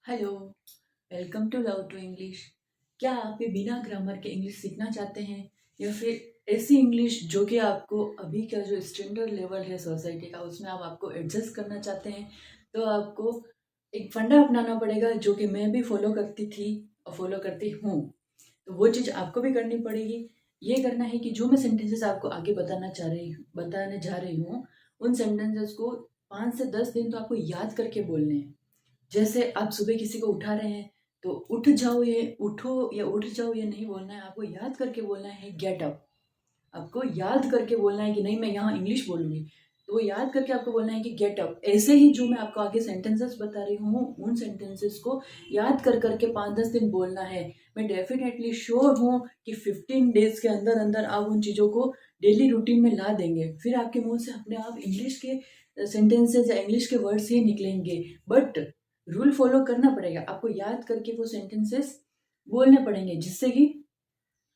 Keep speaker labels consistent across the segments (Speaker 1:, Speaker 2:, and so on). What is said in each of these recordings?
Speaker 1: Hello, welcome to love to English. क्या आप भी बिना ग्रामर के इंग्लिश सीखना चाहते हैं या फिर ऐसी इंग्लिश जो कि आपको अभी का जो स्टैंडर्ड लेवल है सोसाइटी का उसमें आप आपको एडजस्ट करना चाहते हैं? तो आपको एक फंडा अपनाना पड़ेगा जो कि मैं भी फॉलो करती थी और फॉलो करती हूँ। तो वो चीज़ आपको भी करनी पड़ेगी। ये करना है कि जो मैं सेंटेंसेस आपको आगे बताने जा रही हूँ, उन सेंटेंसेस को 5 से 10 दिन तो आपको याद करके बोलने हैं। जैसे आप सुबह किसी को उठा रहे हैं तो उठो या उठ जाओ ये नहीं बोलना है, आपको याद करके बोलना है गेट अप। आपको याद करके बोलना है कि नहीं मैं यहाँ इंग्लिश बोलूंगी, तो वो याद करके आपको बोलना है कि गेट अप। ऐसे ही जो मैं आपको आगे सेंटेंसेस बता रही हूँ उन सेंटेंसेस को याद कर करके 5-10 दिन बोलना है। मैं डेफिनेटली श्योर हूँ कि 15 डेज के अंदर अंदर आप उन चीज़ों को डेली रूटीन में ला देंगे। फिर आपके मुंह से अपने आप इंग्लिश के सेंटेंसेस या इंग्लिश के वर्ड्स ही निकलेंगे। बट रूल फॉलो करना पड़ेगा, आपको याद करके वो सेंटेंसेस बोलने पड़ेंगे, जिससे कि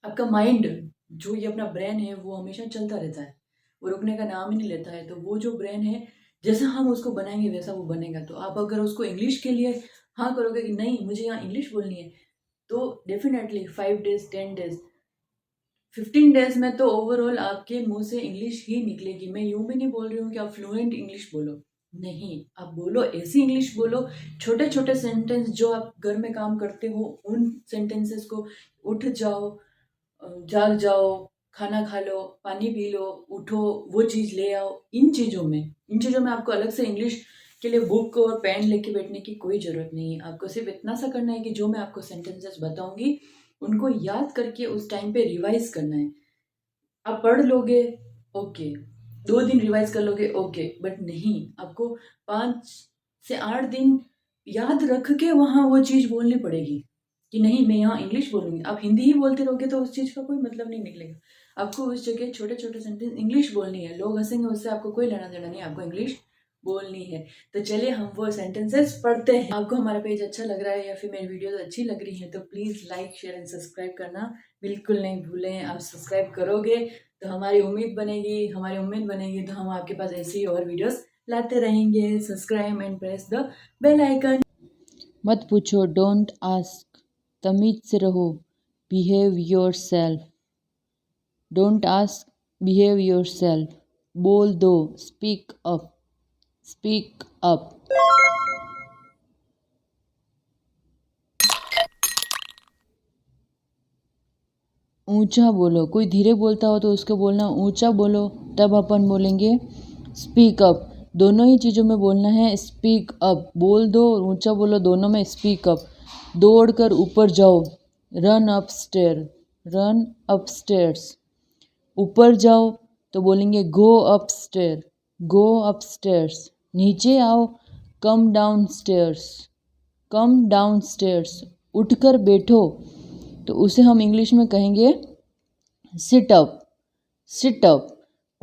Speaker 1: आपका माइंड जो ये अपना ब्रेन है वो हमेशा चलता रहता है, वो रुकने का नाम ही नहीं लेता है। तो वो जो ब्रेन है जैसा हम उसको बनाएंगे वैसा वो बनेगा। तो आप अगर उसको इंग्लिश के लिए हाँ करोगे कि नहीं मुझे यहाँ इंग्लिश बोलनी है, तो डेफिनेटली 5 डेज 10 डेज 15 डेज में तो ओवरऑल आपके मुंह से इंग्लिश ही निकलेगी। मैं यूं भी नहीं बोल रही हूँ कि आप फ्लुएंट इंग्लिश बोलो, नहीं, आप बोलो ऐसी इंग्लिश बोलो। छोटे छोटे सेंटेंस जो आप घर में काम करते हो उन सेंटेंसेस को, उठ जाओ, जाग जाओ, खाना खा लो, पानी पी लो, उठो, वो चीज़ ले आओ। इन चीज़ों में आपको अलग से इंग्लिश के लिए बुक और पेन लेके बैठने की कोई ज़रूरत नहीं है। आपको सिर्फ इतना सा करना है कि जो मैं आपको सेंटेंसेस बताऊंगी उनको याद करके उस टाइम पे रिवाइज करना है। आप पढ़ लोगे, ओके, 2 दिन रिवाइज कर लोगे, ओके, बट नहीं, आपको 5 से 8 दिन याद रख के वहाँ वो चीज़ बोलनी पड़ेगी कि नहीं मैं यहाँ इंग्लिश बोलूँगी। आप हिंदी ही बोलते रहोगे तो उस चीज़ का कोई मतलब नहीं निकलेगा। आपको उस जगह छोटे छोटे सेंटेंस इंग्लिश बोलनी है। लोग हंसेंगे उससे आपको कोई लेना देना नहीं, आपको इंग्लिश बोलनी है। तो चलिए हम वो सेंटेंसेस पढ़ते हैं। आपको हमारा पेज अच्छा लग रहा है या फिर मेरी वीडियोस अच्छी लग रही हैं तो please like share and subscribe करना बिल्कुल नहीं भूलें। आप सब्सक्राइब करोगे तो हमारी उम्मीद बनेगी, तो हम आपके पास ऐसी ही और वीडियोस लाते रहेंगे। Subscribe and press the bell icon.
Speaker 2: मत पूछो, डोंट आस्क, तमीज से रहो, behave yourself. Don't ask, behave yourself. बोल दो, स्पीक अप, स्पीक अप। ऊंचा बोलो, कोई धीरे बोलता हो तो उसको बोलना ऊंचा बोलो, तब अपन बोलेंगे स्पीक अप। दोनों ही चीज़ों में बोलना है स्पीक अप। बोल दो और ऊंचा बोलो, दोनों में स्पीक अप। दौड़ कर ऊपर जाओ, run up stair, run up stairs. ऊपर जाओ तो बोलेंगे go up stair, go up stairs. नीचे आओ, come down stairs, come down stairs. उठकर बैठो तो उसे हम इंग्लिश में कहेंगे सिट अप, सिट अप।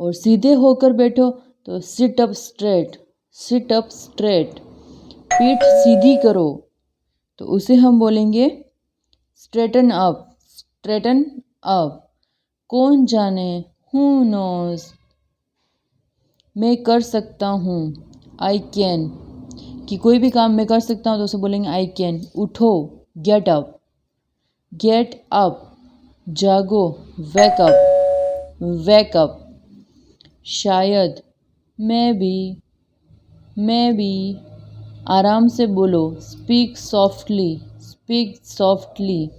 Speaker 2: और सीधे होकर बैठो तो sit up straight, sit up straight. पीठ सीधी करो तो उसे हम बोलेंगे स्ट्रेटन अप, स्ट्रेटन अप। कौन जाने, हु नोज। मैं कर सकता हूँ, आई कैन। कि कोई भी काम मैं कर सकता हूँ तो उसे बोलेंगे आई कैन। उठो, गेट अप, गेट अप। जागो, वेक अप, वेक अप। शायद, मैं भी। आराम से बोलो, स्पीक सॉफ्टली, स्पीक सॉफ्टली।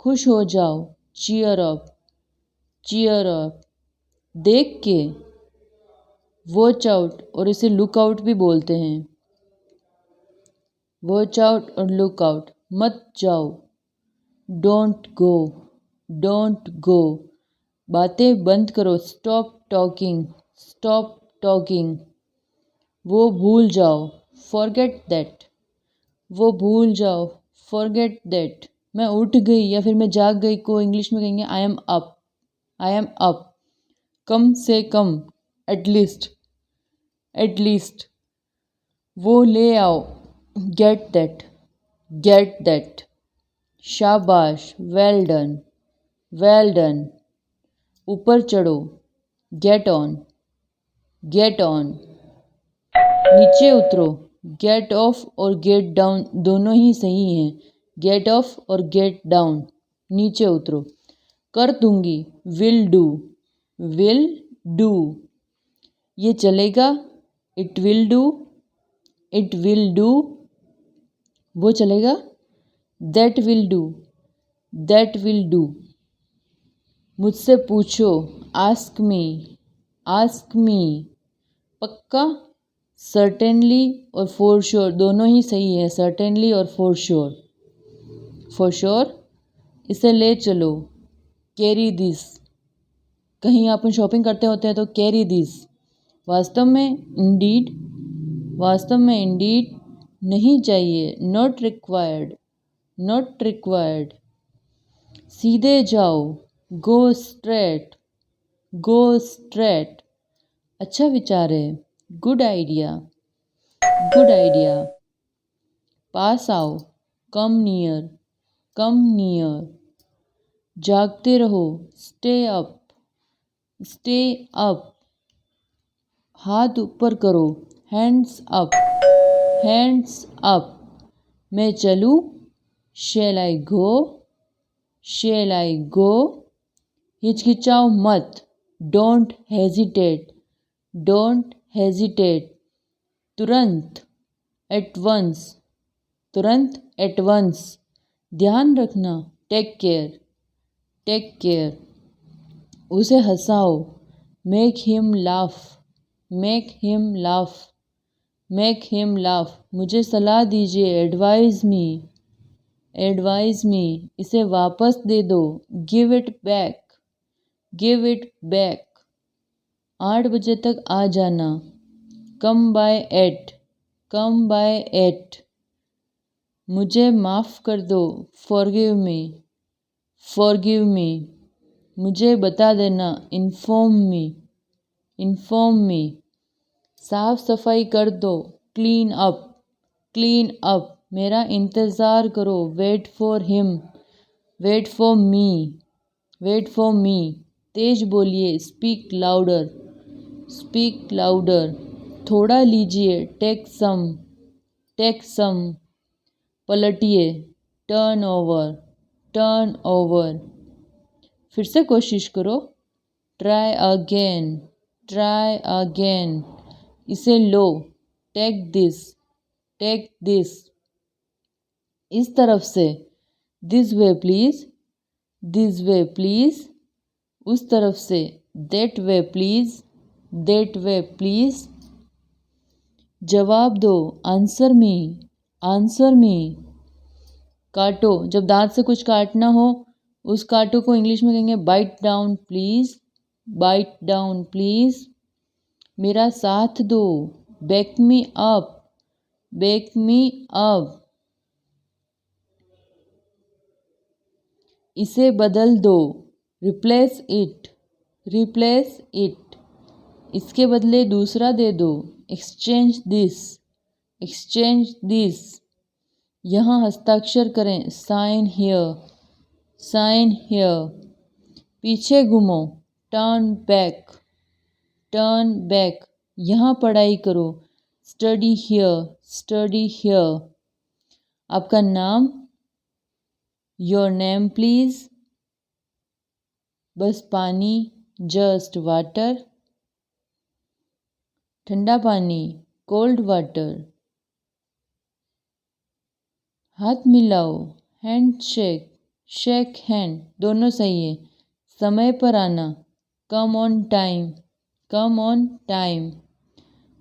Speaker 2: खुश हो जाओ, चीयर अप, चीयर अप। देख के, वॉच आउट, और इसे लुक आउट भी बोलते हैं। वॉच आउट और लुक आउट। मत जाओ, डोंट गो, डोंट गो। बातें बंद करो, स्टॉप टॉकिंग, स्टॉप टॉकिंग। वो भूल जाओ, फॉरगेट दैट, वो भूल जाओ, फॉरगेट दैट। मैं उठ गई या फिर मैं जाग गई को इंग्लिश में कहेंगे I am up, I am up. कम से कम, एटलीस्ट, एटलीस्ट। वो ले आओ, गेट दैट, गेट दैट। शाबाश, वेल डन, वेल डन। ऊपर चढ़ो, गेट ऑन, गेट ऑन। नीचे उतरो, गेट ऑफ और गेट डाउन दोनों ही सही हैं। गेट ऑफ और गेट डाउन, नीचे उतरो। कर दूंगी, विल डू, विल डू। ये चलेगा, it will do, it will do. वो चलेगा, that will do, that will do. मुझसे पूछो, आस्क मी, आस्क मी। पक्का, सर्टेनली और फॉर श्योर दोनों ही सही है। सर्टेनली और फॉर श्योर। फॉर श्योर, इसे ले चलो, कैरी दिस। कहीं अपन शॉपिंग करते होते हैं तो कैरी दिस। वास्तव में, इंडीड, वास्तव में इंडीड नहीं चाहिए, नॉट रिक्वायर्ड, नॉट रिक्वायर्ड। सीधे जाओ, गो स्ट्रेट, गो स्ट्रेट। अच्छा विचार है, गुड आइडिया, गुड आइडिया। पास आओ, कम नियर, कम नियर। जागते रहो, स्टे अप, स्टे अप। हाथ ऊपर करो, हैंड्स अप, हैंड्स अप। मैं चलूँ, शैल आई गो, शैल आई गो। हिचकिचाओ मत, डोंट हेजिटेट, डोंट हेजिटेट। तुरंत, एट वंस, तुरंत, एट वंस। ध्यान रखना, टेक केयर, टेक केयर। उसे हंसाओ, make him laugh, make him laugh, make him laugh. मुझे सलाह दीजिए, एडवाइज मी, एडवाइज मी। इसे वापस दे दो, give it back, give it back. 8 बजे तक आ जाना, come by eight, come by eight. मुझे माफ़ कर दो, फॉरगिव मी, फॉरगिव मी। मुझे बता देना, इन्फॉर्म मी, इन्फॉर्म मी। साफ सफाई कर दो, क्लीन अप, क्लीन अप। मेरा इंतज़ार करो, wait for him, wait for me, wait for me. तेज बोलिए, स्पीक लाउडर, स्पीक लाउडर। थोड़ा लीजिए, टेक सम, टेक सम। पलटिए, टर्न ओवर, टर्न ओवर। फिर से कोशिश करो, ट्राई अगेन, ट्राई अगेन। इसे लो, टेक दिस, टेक दिस। इस तरफ से, this way please, this way please. उस तरफ से, that way please, that way please. जवाब दो, आंसर मी, आंसर मी। काटो, जब दांत से कुछ काटना हो उस काटो को इंग्लिश में कहेंगे bite down please, bite down please. मेरा साथ दो, back me up, back me up. इसे बदल दो, रिप्लेस इट, रिप्लेस इट। इसके बदले दूसरा दे दो, एक्सचेंज दिस, एक्सचेंज दिस। यहाँ हस्ताक्षर करें, साइन हियर, साइन हियर। पीछे घूमो, टर्न बैक, टर्न बैक। यहाँ पढ़ाई करो, स्टडी हियर, स्टडी हियर। आपका नाम, योर नेम प्लीज़। बस पानी, जस्ट वाटर। ठंडा पानी, कोल्ड वाटर। हाथ मिलाओ, हैंड शेक, शेक हैंड। दोनों सही है। समय पर आना, come on time, come on time.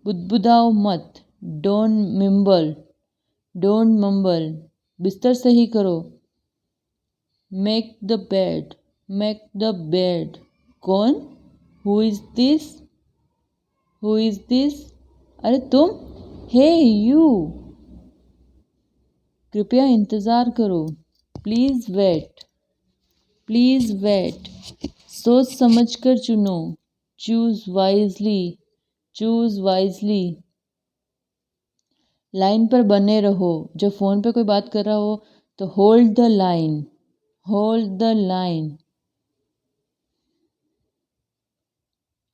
Speaker 2: बुदबुदाओ मत, डोंट मिम्बल, डोंट मम्बल। बिस्तर सही करो, make the bed, make the bed. कौन, who is this, who is this. अरे तुम, हे यू। कृपया इंतज़ार करो, प्लीज़ वेट, प्लीज़ वेट। सोच समझ कर चुनो, choose wisely, choose wisely. Line पर बने रहो, जब फ़ोन पे कोई बात कर रहा हो तो hold the line, hold the line.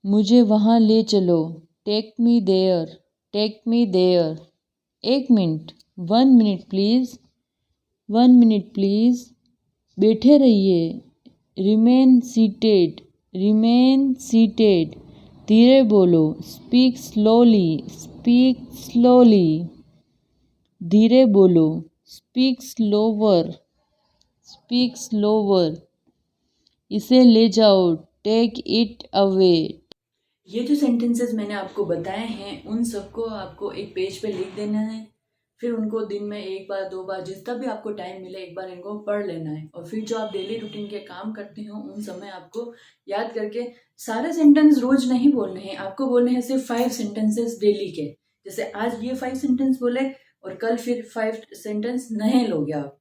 Speaker 2: मुझे वहाँ ले चलो, take me there, take me there. 1 minute, 1 minute please, 1 minute please, बैठे रहिए, रिमेन सीटेड, रिमेन सीटेड, धीरे बोलो, स्पीक स्लोली, स्पीक स्लोली, धीरे बोलो, स्पीक स्लोवर, स्पीक स्लोवर, इसे ले जाओ, टेक इट अवे।
Speaker 1: ये जो सेंटेंसेस मैंने आपको बताए हैं उन सबको आपको एक पेज पे लिख देना है, फिर उनको दिन में 1 बार 2 बार जितना भी आपको टाइम मिले एक बार इनको पढ़ लेना है। और फिर जो आप डेली रूटीन के काम करते हो उन समय आपको याद करके सारे सेंटेंस रोज नहीं बोलने हैं, आपको बोलने हैं सिर्फ 5 सेंटेंसेस डेली के। जैसे आज ये 5 सेंटेंस बोले और कल फिर 5 सेंटेंस नए लोगे आप,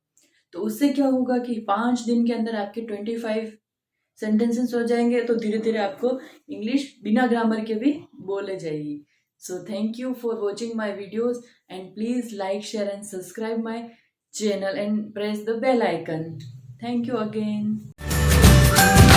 Speaker 1: तो उससे क्या होगा कि 5 दिन के अंदर आपके 25 सेंटेंसेस हो जाएंगे, तो धीरे धीरे आपको इंग्लिश बिना ग्रामर के भी बोले जाएगी। So thank you for watching my videos and please like share and subscribe my channel and press the bell icon. Thank you again.